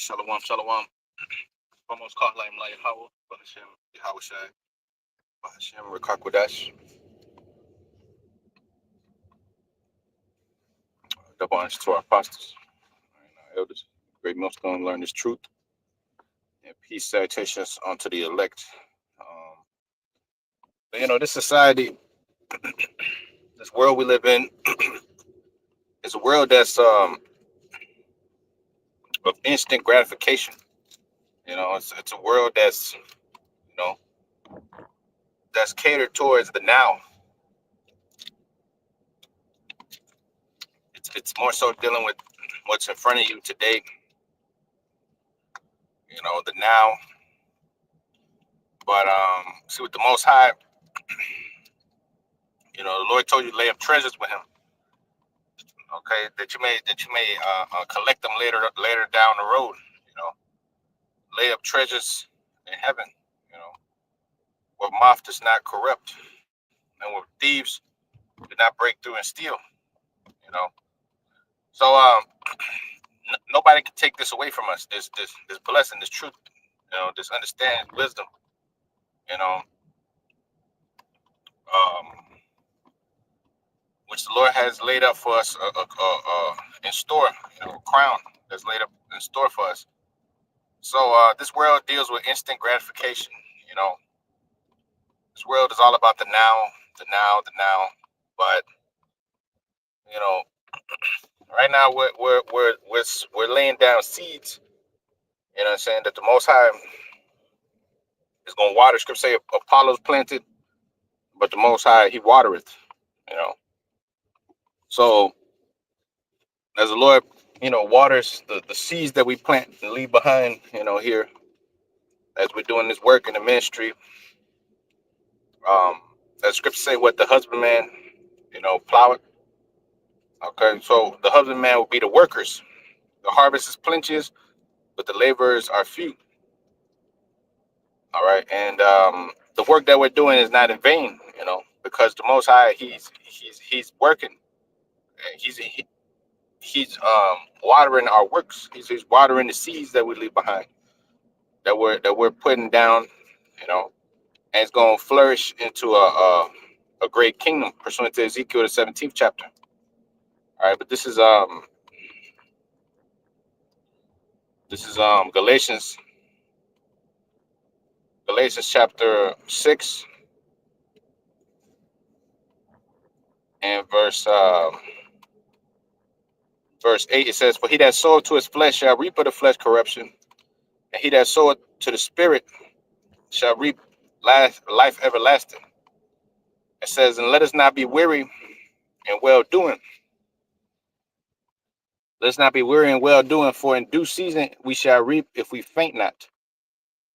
Shalom, shalom. Almost caught like Howell, Bahashem, Yahushai, Bahashem, Rakakwadash. Double honors to our apostles and our elders. Great millstone, learn this truth. And peace, salutations unto the elect. But this society, this world we live in, is a world that's of instant gratification. It's a world you know that's catered towards the now. It's more so dealing with what's in front of you today. The now. But see, with the Most High, the Lord told you to lay up treasures with Him. Okay, that you may collect them later down the road. Lay up treasures in heaven. Where moth does not corrupt, and where thieves do not break through and steal. So nobody can take this away from us. This blessing, this truth. This understanding, wisdom. Which the Lord has laid up for us in store, crown that's laid up in store for us. So this world deals with instant gratification. This world is all about the now, the now, the now. But right now we're laying down seeds. Saying that the Most High is going to water. Scripture say Apollo's planted, but the Most High He watereth. So as the Lord, waters the seeds that we plant and leave behind, here as we're doing this work in the ministry. As Scripture say, what the husbandman, plow it. Okay, so the husbandman will be the workers. The harvest is plenteous, but the laborers are few. All right, and the work that we're doing is not in vain, because the Most High, He's working. He's watering our works. He's watering the seeds that we leave behind, that we're putting down, and it's going to flourish into a great kingdom, pursuant to Ezekiel the 17th chapter. All right, but this is Galatians chapter 6 and verse 8. It says, "For he that soweth to his flesh shall reap of the flesh corruption, and he that soweth to the Spirit shall reap life everlasting." It says, "And let us not be weary in well doing. Let's not be weary in well doing, for in due season we shall reap if we faint not.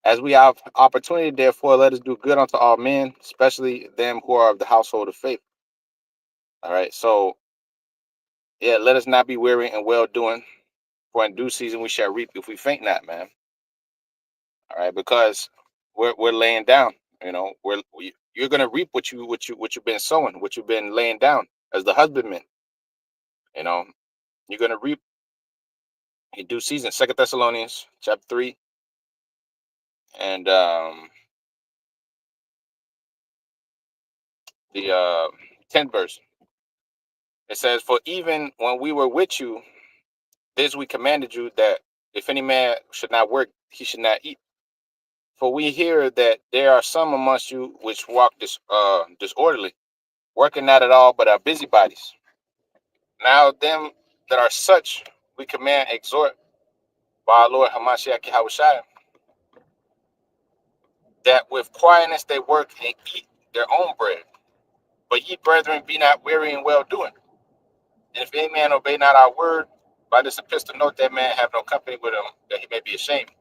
As we have opportunity, therefore, let us do good unto all men, especially them who are of the household of faith." All right, so yeah, let us not be weary in well doing, for in due season we shall reap if we faint not, man. All right, because we're laying down. You're gonna reap what you've been sowing, what you've been laying down as the husbandman. You're gonna reap in due season. 2 Thessalonians chapter 3 and the 10th verse. It says, "For even when we were with you, this we commanded you, that if any man should not work, he should not eat. For we hear that there are some amongst you which walk disorderly, working not at all, but are busybodies. Now them that are such we command, exhort by our Lord Hamashiach Yahushua, that with quietness they work and eat their own bread. But ye, brethren, be not weary in well doing. And if any man obey not our word, by this epistle note that man have no company with him, that he may be ashamed.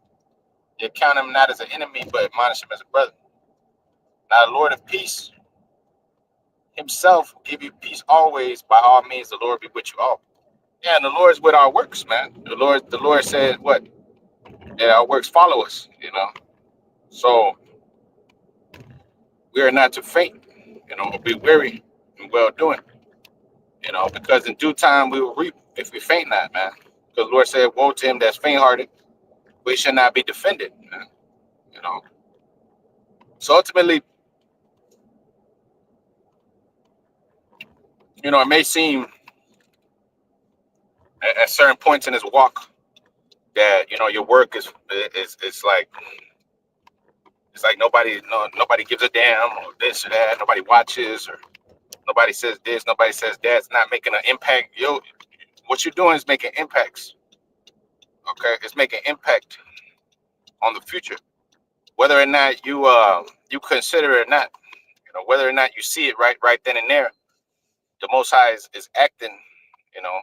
You count him not as an enemy, but admonish him as a brother. Now the Lord of peace Himself give you peace always. By all means, the Lord be with you all." Yeah, and the Lord is with our works, man. The Lord said what? That our works follow us. So we are not to faint. Be weary in well doing. Because in due time we will reap if we faint not, man. Because the Lord said, "Woe to him that's faint hearted, we should not be defended. You know, so ultimately, it may seem at certain points in his walk that your work is like it's like nobody gives a damn, or this or that. Nobody watches, or nobody says this, nobody says that. It's not making an impact. What you're doing is making impacts. Okay, it's making impact on the future, whether or not you consider it or not. Whether or not you see it right then and there. The Most High is acting, you know,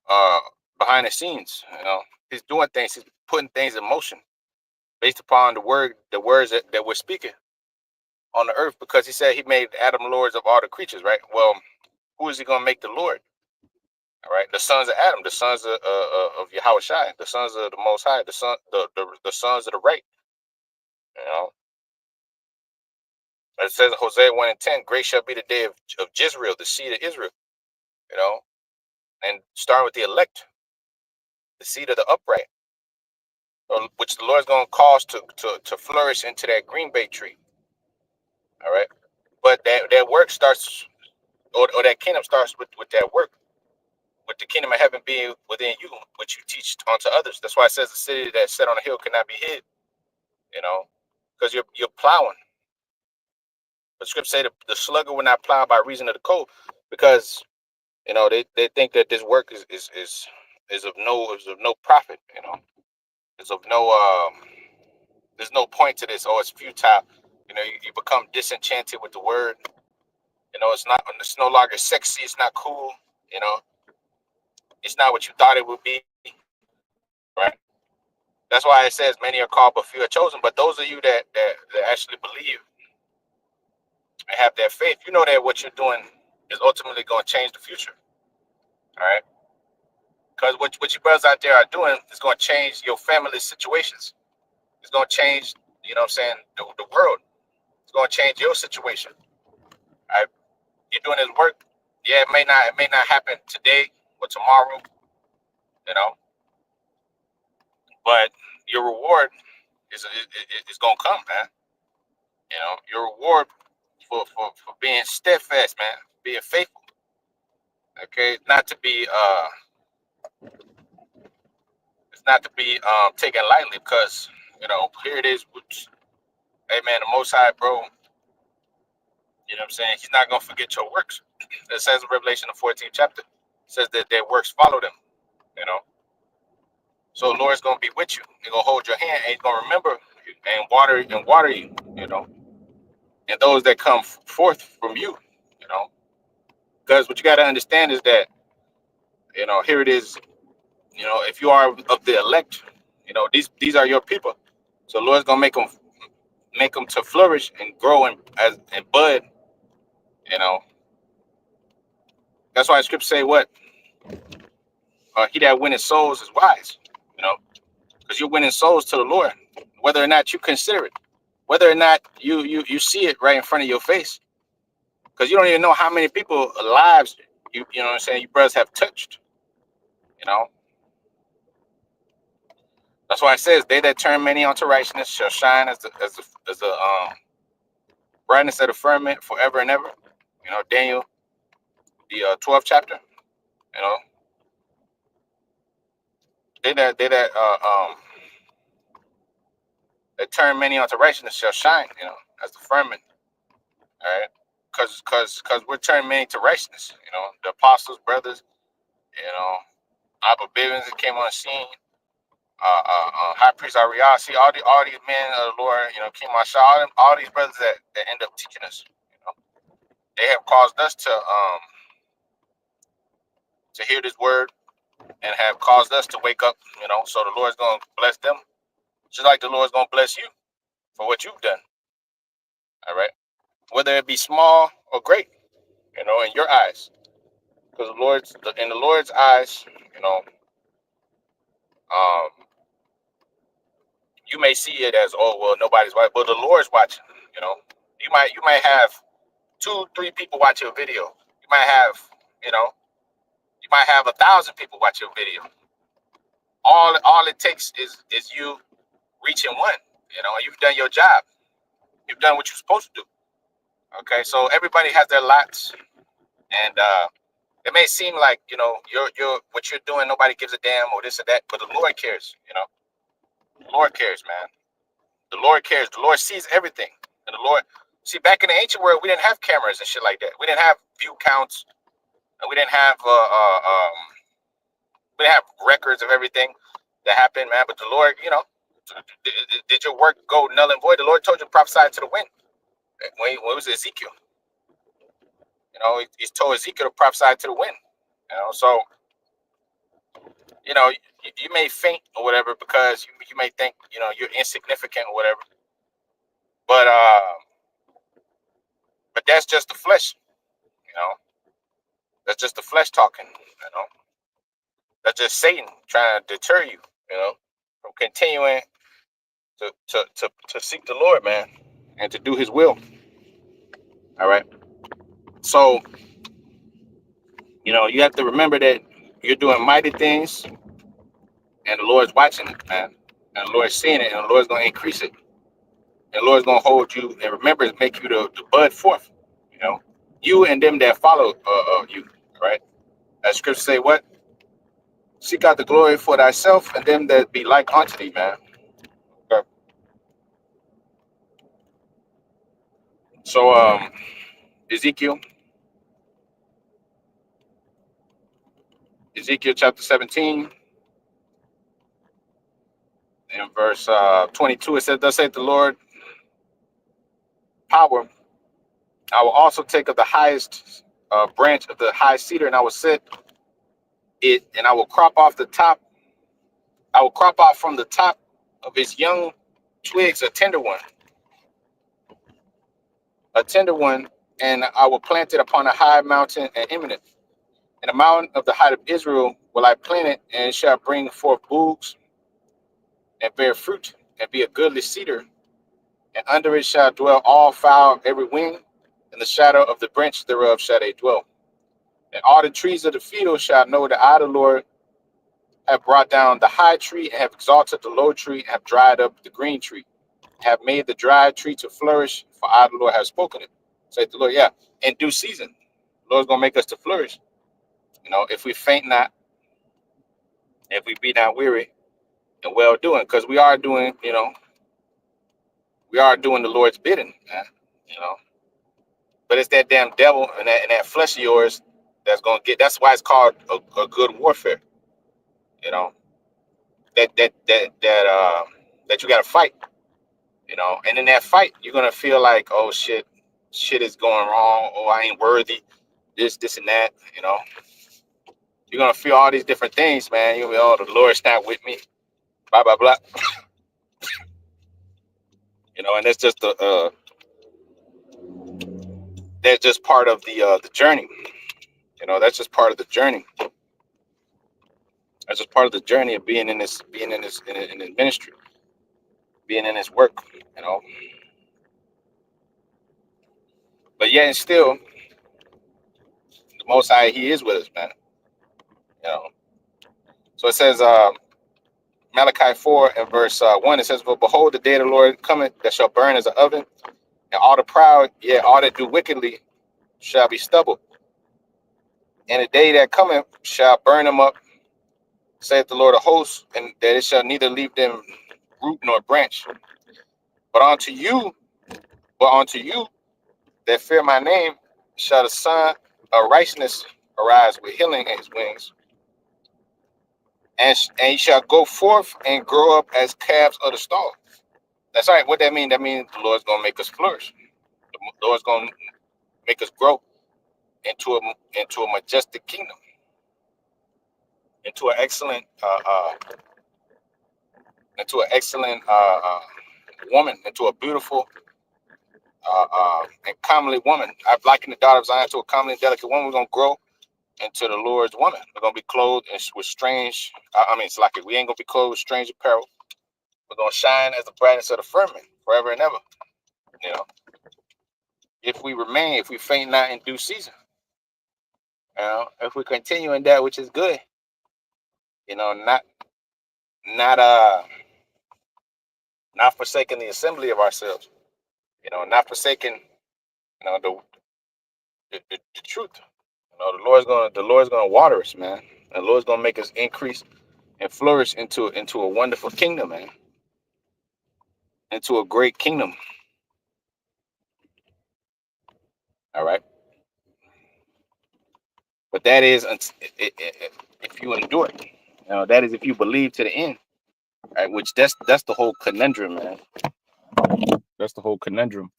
uh, behind the scenes. He's doing things. He's putting things in motion based upon the words that we're speaking on the earth. Because he said he made Adam lords of all the creatures, right? Well, who is he going to make the Lord? All right, the sons of Adam, the sons of Yahweh Shai, the sons of the Most High, the sons of the right. You know, it says in Hosea 1:10, "Great shall be the day of Jezreel, the seed of Israel." You know, and starting with the elect, the seed of the upright, which the Lord's going to cause to flourish into that green bay tree. All right, but that work starts, or that kingdom starts with that work, with the kingdom of heaven being within you, which you teach unto others. That's why it says the city that's set on a hill cannot be hid. Because you're plowing. The scripture say the slugger will not plow by reason of the cold, because they think that this work is of no profit. Is of no there's no point to this. Oh, it's futile. You become disenchanted with the word. It's no longer sexy. It's not cool. You know, it's not what you thought it would be. Right. That's why it says many are called, but few are chosen. But those of you that actually believe and have that faith, you know that what you're doing is ultimately going to change the future. All right. Because what you brothers out there are doing is going to change your family situations. It's going to change, what I'm saying, the world. It's going to change your situation. All right. You're doing this work. Yeah, it may not happen today or tomorrow, you know, but your reward is going to come, man. Your reward for being steadfast, man, being faithful. Okay, it's not to be taken lightly, because here it is. Hey, man, the Most High, bro. You know what I'm saying? He's not gonna forget your works. It says in Revelation, the 14th chapter, it says that their works follow them. You know, so the Lord's gonna be with you. He's gonna hold your hand, and he's gonna remember you and water you. And those that come forth from you. You know, because what you got to understand is that here it is. If you are of the elect, these are your people. So the Lord's gonna make them to flourish and grow and bud. You know, that's why the scripture say what he that winneth souls is wise. You know, because you're winning souls to the Lord, whether or not you consider it, whether or not you see it right in front of your face, because you don't even know how many people lives you know what I'm saying, you brothers have touched. You know, that's why it says, "They that turn many unto righteousness shall shine as the brightness of the firmament forever and ever." Daniel, the 12th chapter. You know, they turn many unto righteousness shall shine. As the firmament. All right, because we're turning many to righteousness. The apostles, brothers. Abba Bivens that came on the scene. High Priest Ariel. See all these men of the Lord. King Marshall. All these brothers that end up teaching us. They have caused us to hear this word, and have caused us to wake up. So the Lord's gonna bless them, just like the Lord's gonna bless you for what you've done. All right, whether it be small or great. In your eyes, because in the Lord's eyes, you know, um, you may see it as, oh well, nobody's watching, but the Lord's watching. You know, you might have 2-3 people watch your video. You might have 1,000 people watch your video. All it takes is you reaching one. You've done your job. You've done what you're supposed to do. Okay, so everybody has their lots, and it may seem like you're what you're doing. Nobody gives a damn or this or that, but the Lord cares. The Lord cares, man. The Lord cares. The Lord sees everything, and the Lord see back in the ancient world, we didn't have cameras and shit like that. We didn't have view counts, and we didn't have records of everything that happened, man. But the Lord, did your work go null and void? The Lord told you to prophesy to the wind. When it was Ezekiel, he's told Ezekiel to prophesy to the wind. So you may faint or whatever because you may think you're insignificant or whatever. But that's just the flesh. That's just the flesh talking. That's just Satan trying to deter you. From continuing to seek the Lord, man, and to do His will. All right. So you have to remember that you're doing mighty things, and the Lord's watching it, man, and the Lord's seeing it, and the Lord's gonna increase it, and the Lord's gonna hold you and remember to make you the bud forth. You and them that follow you. Right. As Scripture say, what? Seek out the glory for thyself, and them that be like unto thee, man. Okay. So Ezekiel chapter 17 in verse 22, it says, thus saith the Lord power, I will also take of the highest branch of the high cedar, and I will set it, and I will crop off the top. I will crop off from the top of his young twigs a tender one, and I will plant it upon a high mountain and eminent. In the mountain of the height of Israel will I plant it, and it shall bring forth bulbs and bear fruit, and be a goodly cedar. And under it shall dwell all fowl of every wing, and the shadow of the branch thereof shall they dwell. And all the trees of the field shall know that I, the Lord, have brought down the high tree, and have exalted the low tree, and have dried up the green tree, have made the dry tree to flourish, for I, the Lord, have spoken it. Saith the Lord, yeah, in due season. The Lord's going to make us to flourish. If we faint not, if we be not weary and well doing, because we are doing the Lord's bidding, man, you know. But it's that damn devil and that flesh of yours that's why it's called a good warfare, you know, that you got to fight, and in that fight, you're going to feel like, oh shit is going wrong. Oh, I ain't worthy. This and that, you're going to feel all these different things, man. You'll be, oh, the Lord's not with me, blah, blah, blah. And that's just part of the journey. That's just part of the journey. That's just part of the journey of being in this ministry, being in this work, you know. But yet and still, the Most High, He is with us, man. So it says, Malachi 4 and verse 1, it says, "For behold, the day of the Lord cometh that shall burn as an oven, and all the proud, yet all that do wickedly, shall be stubble. And the day that cometh shall burn them up, saith the Lord of hosts, and that it shall neither leave them root nor branch. But unto you that fear my name, shall the Son of Righteousness arise with healing in his wings, and he shall go forth and grow up as calves of the stall." That's right. What that mean? That means the Lord's gonna make us flourish. The Lord's gonna make us grow into a majestic kingdom, into an excellent woman, into a beautiful and comely woman. I've likened the daughter of Zion to a comely and delicate woman. We're gonna grow into the Lord's woman. We're gonna be clothed with strange. It's like we ain't gonna be clothed with strange apparel. We're gonna shine as the brightness of the firmament forever and ever. If we remain, if we faint not in due season, if we continue in that which is good, not not not forsaking the assembly of ourselves, not forsaking, the truth. The Lord's gonna water us, man. The Lord's gonna make us increase and flourish into a wonderful kingdom, man. Into a great kingdom. All right. But that is if you endure it. That is if you believe to the end. Right, which that's the whole conundrum, man. That's the whole conundrum.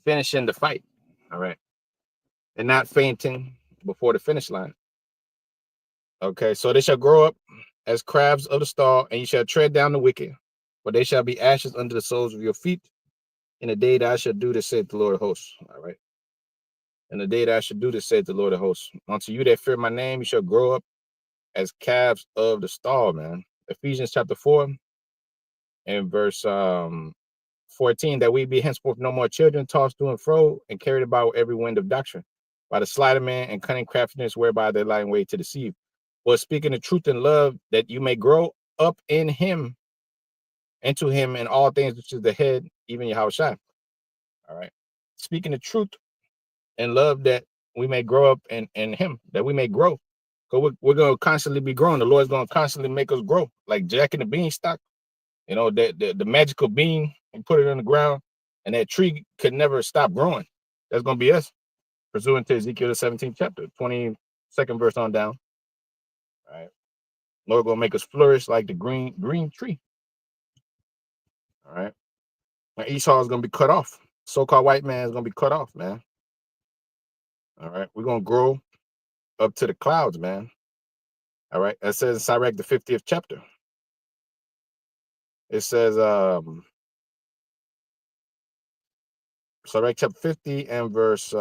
Finishing the fight. All right. And not fainting before the finish line. Okay, so they shall grow up as crabs of the stall, and you shall tread down the wicked, but they shall be ashes under the soles of your feet in the day that I shall do this, saith the Lord of hosts. All right. In the day that I shall do this, saith the Lord of hosts. Unto you that fear my name, you shall grow up as calves of the stall, man. Ephesians chapter 4 and verse 14, that we be henceforth no more children, tossed to and fro, and carried about every wind of doctrine, by the sleight of man and cunning craftiness, whereby they lie in wait to deceive. But speaking the truth in love, that you may grow up in him, into him in all things, which is the head, even Yahushua. All right. Speaking the truth in love, that we may grow up in him, that we may grow. So we're going to constantly be growing. The Lord's going to constantly make us grow, like Jack and the Beanstalk. The magical bean, and put it on the ground, and that tree could never stop growing. That's going to be us, pursuant to Ezekiel the 17th chapter, 22nd verse on down. All right. Lord going to make us flourish like the green tree. All right. And Esau is going to be cut off. So-called white man is going to be cut off, man. All right. We're going to grow up to the clouds, man. All right. That says in Sirach, the 50th chapter. It says, Sirach chapter 50 and verse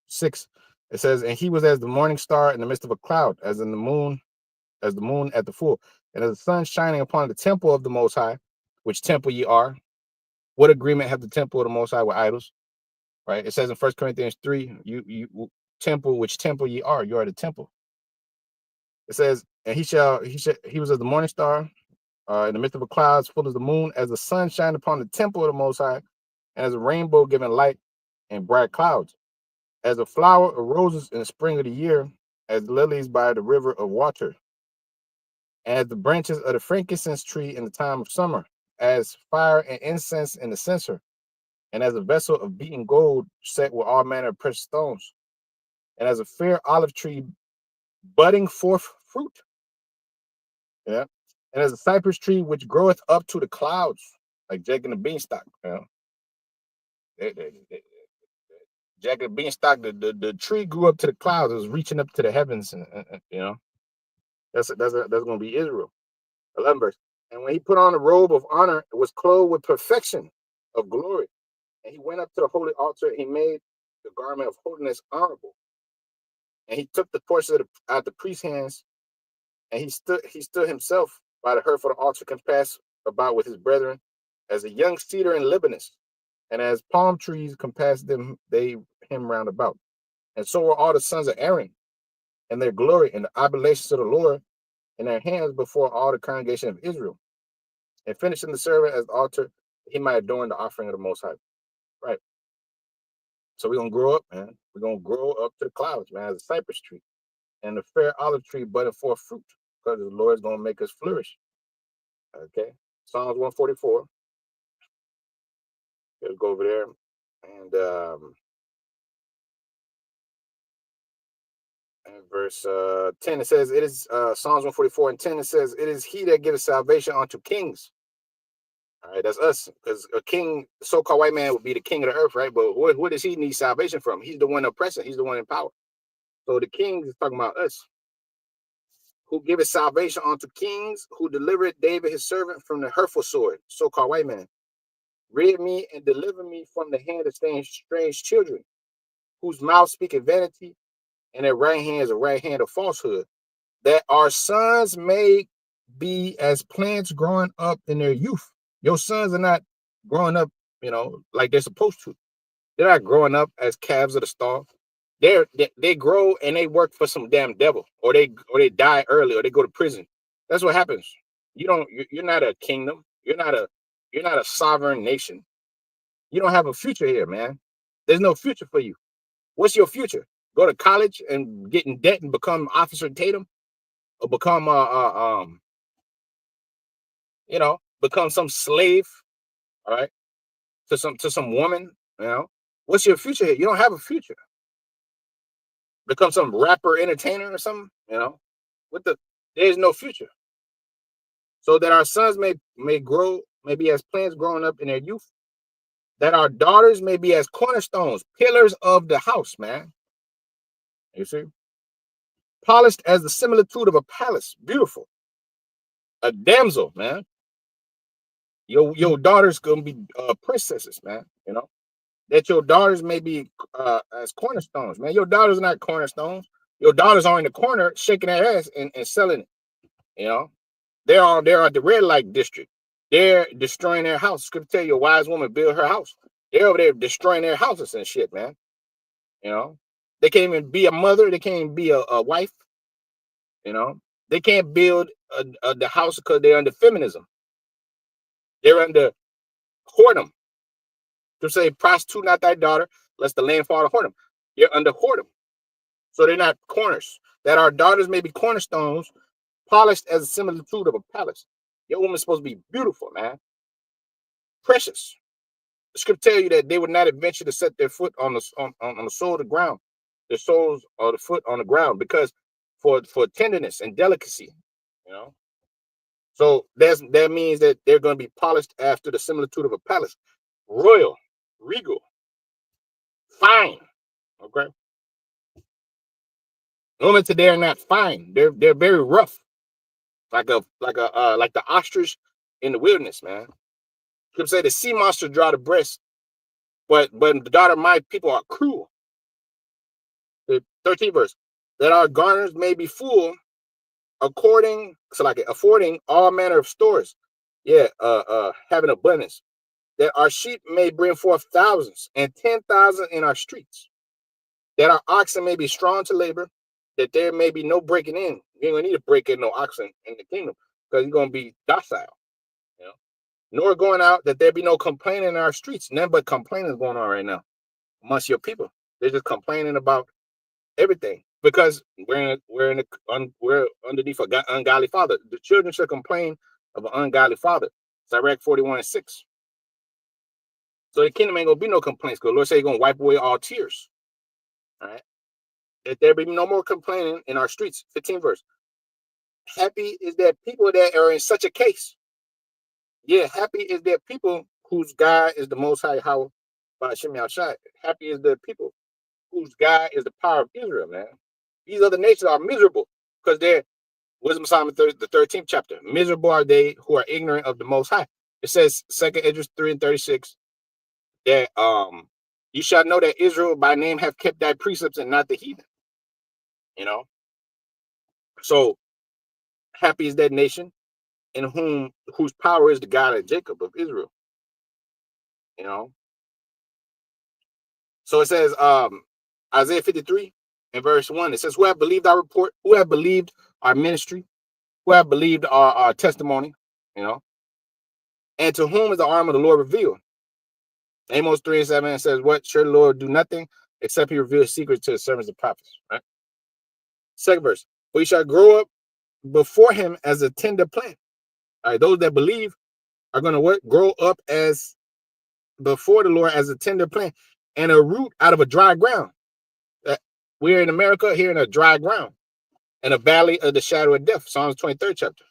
6. It says, and he was as the morning star in the midst of a cloud, as the moon at the full, and as the sun shining upon the temple of the Most High, which temple ye are. What agreement have the temple of the Most High with idols? Right? It says in 1 Corinthians 3, you temple, which temple ye are. You are the temple. It says, and he was as the morning star in the midst of a cloud, full as the moon, as the sun shined upon the temple of the Most High, and as a rainbow giving light in bright clouds, as a flower of roses in the spring of the year, as lilies by the river of water, as the branches of the frankincense tree in the time of summer, as fire and incense in the censer, and as a vessel of beaten gold set with all manner of precious stones, and as a fair olive tree budding forth fruit. Yeah. And as a cypress tree which groweth up to the clouds, like Jack and the Beanstalk. Jack and the Beanstalk, the tree grew up to the clouds. It was reaching up to the heavens, and that's going to be Israel. 11 verse. And when he put on a robe of honor, it was clothed with perfection of glory. And he went up to the holy altar, and he made the garment of holiness honorable. And he took the portion out of the priest's hands, and he stood himself by the hearth of the altar, compassed about with his brethren, as a young cedar in Lebanon, and as palm trees compassed him round about. And so were all the sons of Aaron, and their glory and the oblations of the Lord in their hands before all the congregation of Israel. And finishing the service as the altar, he might adorn the offering of the Most High. Right. So we're going to grow up, man. We're going to grow up to the clouds, man, as a cypress tree. And the fair olive tree budding forth fruit, because the Lord is going to make us flourish. Okay. Psalms 144. Let's go over there. And verse 10, it says, it is Psalms 144 and 10, it says, it is he that giveth salvation unto kings. All right, that's us. Because a king, the so-called white man, would be the king of the earth, right? But what does he need salvation from? He's the one oppressing. He's the one in power. So the king is talking about us. Who giveth salvation unto kings, who delivered David his servant from the hurtful sword, so-called white man. Rid me and deliver me from the hand of strange children, whose mouth speaketh vanity, and their right hand is a right hand of falsehood, that our sons may be as plants growing up in their youth. Your sons are not growing up, like they're supposed to. They're not growing up as calves of the stall. They grow and they work for some damn devil, or they die early, or they go to prison. That's what happens. You're not a kingdom. You're not a sovereign nation. You don't have a future here, man. There's no future for you. What's your future? Go to college and get in debt and become Officer Tatum, or become become some slave, all right, to some woman, you know. What's your future here? You don't have a future. Become some rapper entertainer or something, you know. What the There's no future. So that our sons may grow, may be as plants growing up in their youth, that our daughters may be as cornerstones, pillars of the house, man. You see? Polished as the similitude of a palace, beautiful. A damsel, man. Your daughters gonna be princesses, man. You know that your daughters may be as cornerstones, man. Your daughters are not cornerstones. Your daughters are in the corner shaking their ass and selling it. You know, they're at the red light district. They're destroying their house. Scripture tell you a wise woman build her house. They're over there destroying their houses and shit, man. You know, they can't even be a mother. They can't even be a wife. You know, they can't build the house because they're under feminism. They're under whoredom. To say, prostitute not thy daughter, lest the land fall to whoredom. You're under whoredom. So they're not corners. That our daughters may be cornerstones, polished as a similitude of a palace. Your woman's supposed to be beautiful, man. Precious. The scripture tell you that they would not adventure to set their foot on the sole of the ground, their soles or the foot on the ground, because for tenderness and delicacy, you know. So that means that they're going to be polished after the similitude of a palace, royal, regal, fine. Okay. Women today are not fine. They're very rough, like the ostrich in the wilderness, man. You can say the sea monster draw the breast, but the daughter of my people are cruel. The 13th verse, that our garners may be full, affording all manner of stores. Yeah, having abundance. That our sheep may bring forth thousands and 10,000 in our streets. That our oxen may be strong to labor, that there may be no breaking in. You ain't gonna need to break in no oxen in the kingdom, because you're gonna be docile, you know. Nor going out, that there be no complaining in our streets. None but complaining is going on right now amongst your people. They're just complaining about everything because we're underneath an ungodly father. The children should complain of an ungodly father. Sirach 41:6. So the kingdom ain't gonna be no complaints, because the Lord said He's gonna wipe away all tears. All right. That there be no more complaining in our streets. 15th verse. Happy is that people that are in such a case. Yeah, happy is that people whose God is the Most High, how by Shem Yahshai. Happy is the people whose God is the power of Israel, man. These other nations are miserable because they're Wisdom of Solomon, the 13th chapter. Miserable are they who are ignorant of the Most High. It says 2nd Esdras 3:36 that you shall know that Israel by name have kept thy precepts and not the heathen. You know, so happy is that nation in whose power is the God of Jacob, of Israel. You know, so it says Isaiah 53 and verse 1. It says, who have believed our report, who have believed our ministry, who have believed our testimony, you know, and to whom is the arm of the Lord revealed. Amos 3:7 says, what? Sure, the Lord do nothing except He reveals secrets to the servants of prophets. Right. Second verse, for you shall grow up before Him as a tender plant. All right, those that believe are going to grow up as before the Lord as a tender plant and a root out of a dry ground. We're in America here in a dry ground, in a valley of the shadow of death. Psalms 23rd chapter.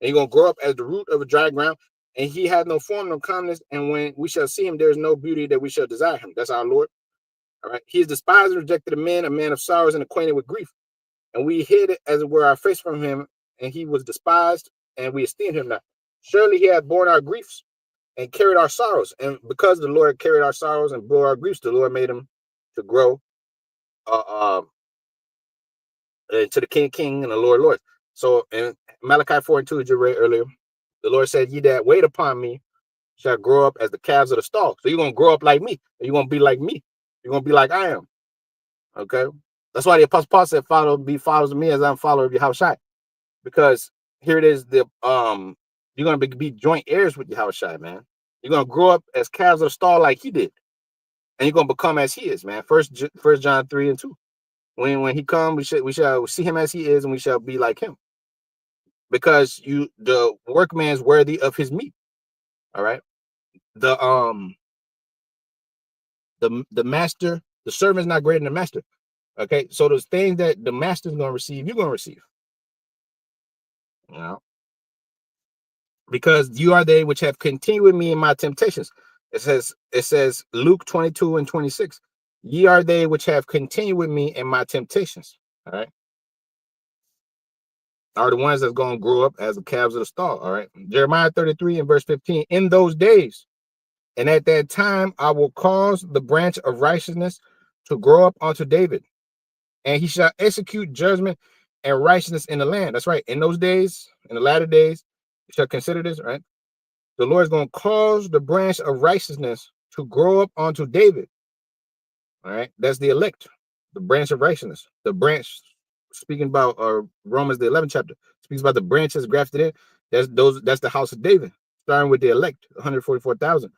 And you're going to grow up as the root of a dry ground, and He has no form, no comeliness. And when we shall see Him, there is no beauty that we shall desire Him. That's our Lord. All right. He is despised and rejected of men, a man of sorrows and acquainted with grief. And we hid it as it were our face from Him, and He was despised, and we esteemed Him not. Surely He hath borne our griefs and carried our sorrows. And because the Lord carried our sorrows and bore our griefs, the Lord made Him to grow to the King and the Lord. So in Malachi 4:2, as you read earlier, the Lord said, ye that wait upon me shall grow up as the calves of the stall. So you're going to grow up like me. You're going to be like me. You're going to be like I am. Okay. That's why the Apostle Paul said, be followers of me as I'm a follower of Yahushua. Because here it is. You're gonna be joint heirs with Yahushua, man. You're gonna grow up as calves of the stall like he did, and you're gonna become as he is, man. First John 3:2. When he comes, we shall see him as he is, and we shall be like him, because the workman's worthy of his meat. All right. The the master, the servant's not greater than the master. Okay, so those things that the master's gonna receive, you're gonna receive. You know, because you are they which have continued with me in my temptations. It says Luke 22:26. Ye are they which have continued with me in my temptations. All right. Are the ones that's gonna grow up as the calves of the stall. All right. Jeremiah 33:15. In those days, and at that time, I will cause the branch of righteousness to grow up unto David, and he shall execute judgment and righteousness in the land. That's right. In those days, in the latter days, you shall consider this, right? The Lord is going to cause the branch of righteousness to grow up onto David. All right. That's the elect, the branch of righteousness. The branch, speaking about Romans, the 11th chapter, speaks about the branches grafted in. That's the house of David, starting with the elect, 144,000,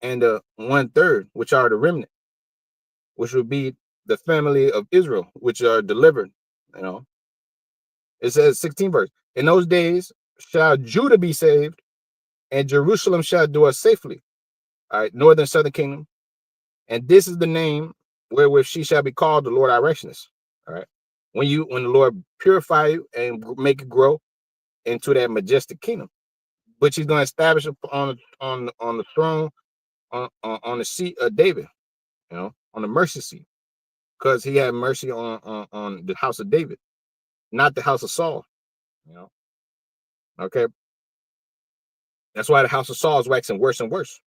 and the 1/3, which are the remnant, which would be the family of Israel, which are delivered. You know, it says 16 verse. In those days shall Judah be saved, and Jerusalem shall dwell safely. All right, northern southern kingdom. And this is the name wherewith she shall be called the Lord our righteousness. All right. When the Lord purify you and make it grow into that majestic kingdom, which he's going to establish on the throne, on the seat of David, you know, on the mercy seat, because he had mercy on the house of David, not the house of Saul. You know, okay. That's why the house of Saul is waxing worse and worse.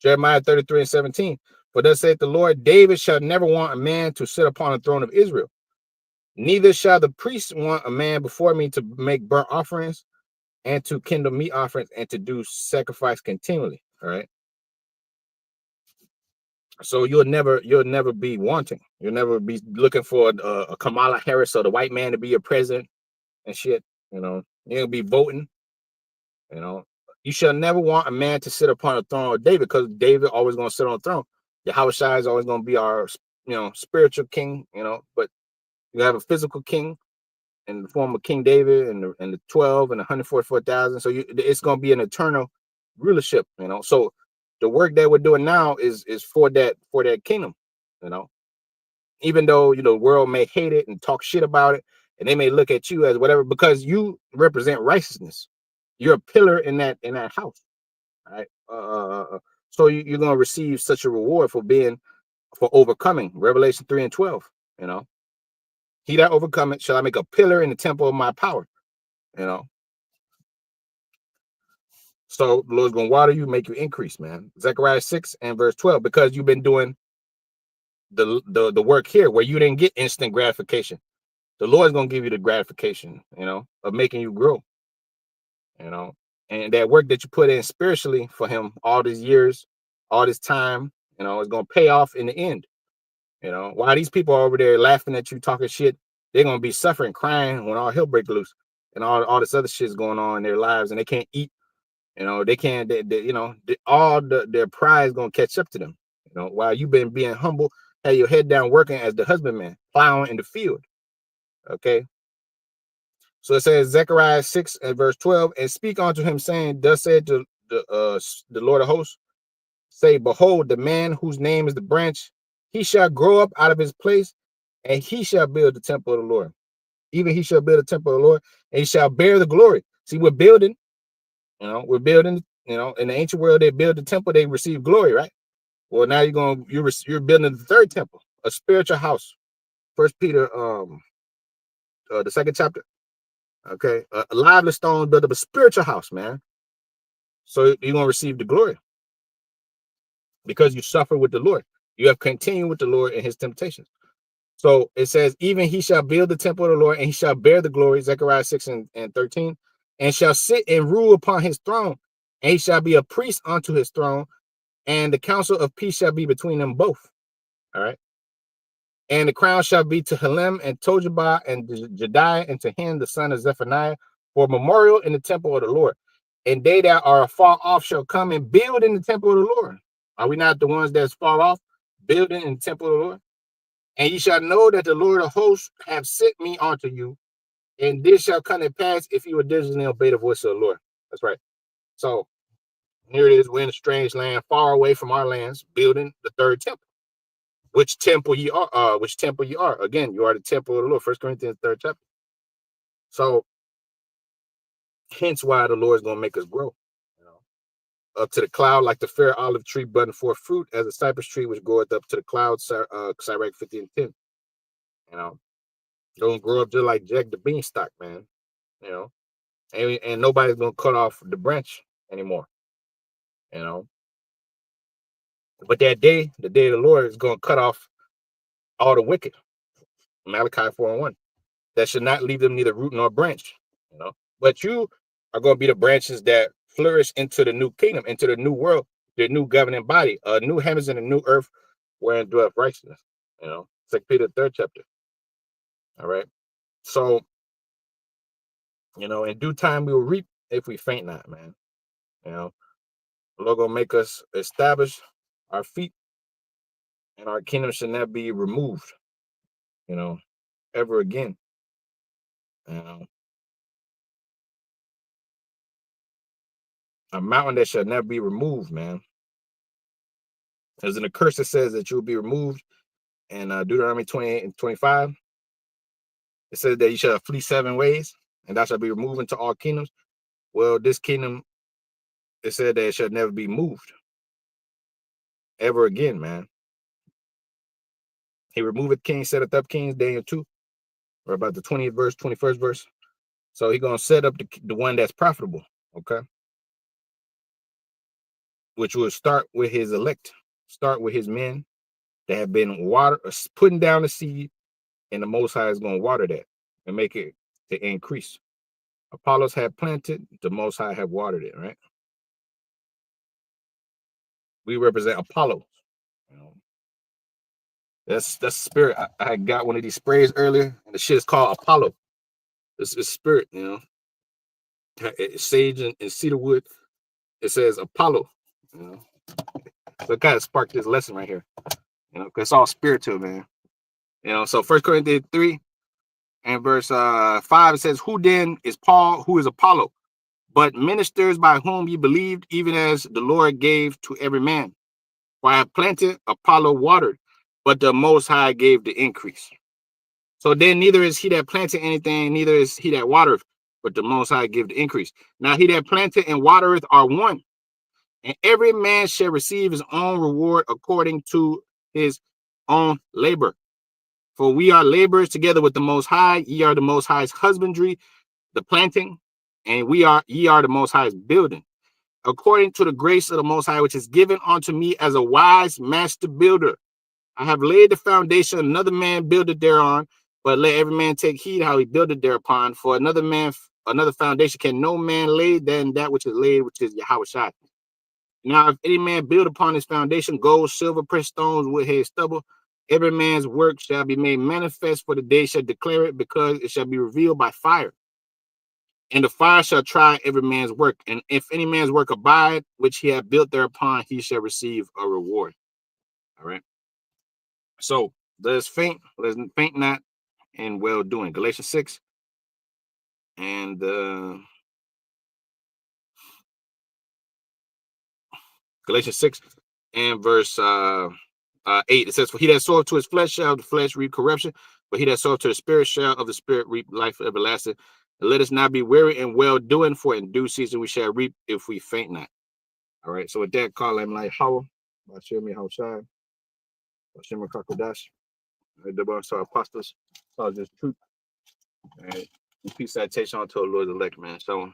Jeremiah 33:17. For thus saith the Lord, David shall never want a man to sit upon the throne of Israel. Neither shall the priest want a man before me to make burnt offerings and to kindle meat offerings and to do sacrifice continually. All right. So you'll never be wanting. You'll never be looking for a Kamala Harris or the white man to be your president and shit. You know, you'll be voting. You know, you shall never want a man to sit upon the throne of David, because David always going to sit on the throne. Yahushua is always going to be our, spiritual king. You know, but you have a physical king in the form of King David and the 12 and 144,000. So it's going to be an eternal rulership. You know, so the work that we're doing now is for that kingdom. You know, even though the world may hate it and talk shit about it, and they may look at you as whatever, because you represent righteousness. You're a pillar in that house, right? So you're gonna receive such a reward for overcoming. Revelation 3:12. You know, he that overcometh shall I make a pillar in the temple of my power. You know, so the Lord's gonna water you, make you increase, man. Zechariah 6:12. Because you've been doing the work here where you didn't get instant gratification. The Lord's gonna give you the gratification, of making you grow. And that work that you put in spiritually for him all these years, all this time, is going to pay off in the end. While these people are over there laughing at you, talking shit, they're going to be suffering, crying when all hell breaks loose and all this other shit's going on in their lives, and they can't eat. They can't, their pride is going to catch up to them. While you've been being humble, have your head down, working as the husbandman, plowing in the field. Okay. So it says Zechariah 6:12, and speak unto him, saying, thus said the Lord of hosts, say, behold, the man whose name is the branch, he shall grow up out of his place, and he shall build the temple of the Lord. Even he shall build the temple of the Lord, and he shall bear the glory. See, we're building, in the ancient world, they build the temple, they receive glory, right? Well, now you're building the third temple, a spiritual house. First Peter, the second chapter. Okay, a lively stone built up a spiritual house, man. So you're gonna receive the glory because you suffer with the Lord. You have continued with the Lord in his temptations. So it says, even he shall build the temple of the Lord, and he shall bear the glory, Zechariah 6:13, and shall sit and rule upon his throne, and he shall be a priest unto his throne, and the council of peace shall be between them both. All right. And the crown shall be to Helem and Tojabah and Jediah, and to him the son of Zephaniah, for a memorial in the temple of the Lord. And they that are afar off shall come and build in the temple of the Lord. Are we not the ones that's far off, building in the temple of the Lord? And ye shall know that the Lord of hosts have sent me unto you, and this shall come to pass if you will diligently obey the voice of the Lord. That's right. So here it is, we're in a strange land, far away from our lands, building the third temple. Which temple you are? Which temple you are? Again, you are the temple of the Lord. 1 Corinthians 3rd chapter. So hence why the Lord is going to make us grow. You know, up to the cloud, like the fair olive tree budding forth fruit, as a cypress tree which goeth up to the cloud. Sirach 50:10. You know, don't grow up just like Jack the Beanstalk, man. You know, and nobody's gonna cut off the branch anymore. You know, but that day, the day of the Lord, is gonna cut off all the wicked. Malachi 4:1. That should not leave them neither root nor branch. You know, but you are gonna be the branches that flourish into the new kingdom, into the new world, the new governing body, a new heavens and a new earth wherein dwelleth righteousness. You know, 2 Peter 3rd chapter. All right. So, you know, in due time we will reap if we faint not, man. You know, the Lord gonna make us establish our feet, and our kingdom should not be removed, you know, ever again. You know, a mountain that shall never be removed, man. There's an curse that says that you will be removed in Deuteronomy 28:25. It says that you shall flee 7 ways, and thou shalt be removed into all kingdoms. Well, this kingdom, it said that it shall never be moved ever again, man. He removeth kings, setteth up kings, Daniel 2, or about the 20th verse, 21st verse. So he's going to set up the one that's profitable, okay? Which will start with his elect, start with his men that have been putting down the seed, and the Most High is going to water that and make it to increase. Apollos have planted, the Most High have watered it, right? We represent Apollo. You know, that's spirit. I got one of these sprays earlier, and the shit is called Apollo. This is spirit, you know. It's sage and cedar wood. It says Apollo. You know, so it kind of sparked this lesson right here. You know, because it's all spiritual, man. You know, so 1 Corinthians 3 and verse 5, it says, "Who then is Paul? Who is Apollo? But ministers by whom ye believed, even as the Lord gave to every man. For I have planted, Apollo watered, but the Most High gave the increase." So then neither is he that planted anything, neither is he that watereth, but the Most High give the increase. Now he that planted and watereth are one, and every man shall receive his own reward according to his own labor. For we are laborers together with the Most High. Ye are the Most High's husbandry, the planting, and ye are the Most High's building. According to the grace of the Most High, which is given unto me as a wise master builder. I have laid the foundation, another man builded thereon, but let every man take heed how he builded thereupon. For another foundation can no man lay than that which is laid, which is Yahushua. Now, if any man build upon his foundation, gold, silver, precious stones, wood, hay, stubble, every man's work shall be made manifest, for the day shall declare it, because it shall be revealed by fire. And the fire shall try every man's work. And if any man's work abide, which he hath built thereupon, he shall receive a reward. All right. So let's faint not in well doing. Galatians 6 and Galatians 6 and verse 8. It says, "For he that soweth to his flesh shall of the flesh reap corruption, but he that soweth to the Spirit shall of the Spirit reap life everlasting. And let us not be weary in well doing, for in due season we shall reap if we faint not." All right. So with that, call him like how me how shine. Shimmer Kakodash. The bar saw apostles. Saw just truth. All right. Peace citation unto the Lord's elect, man. So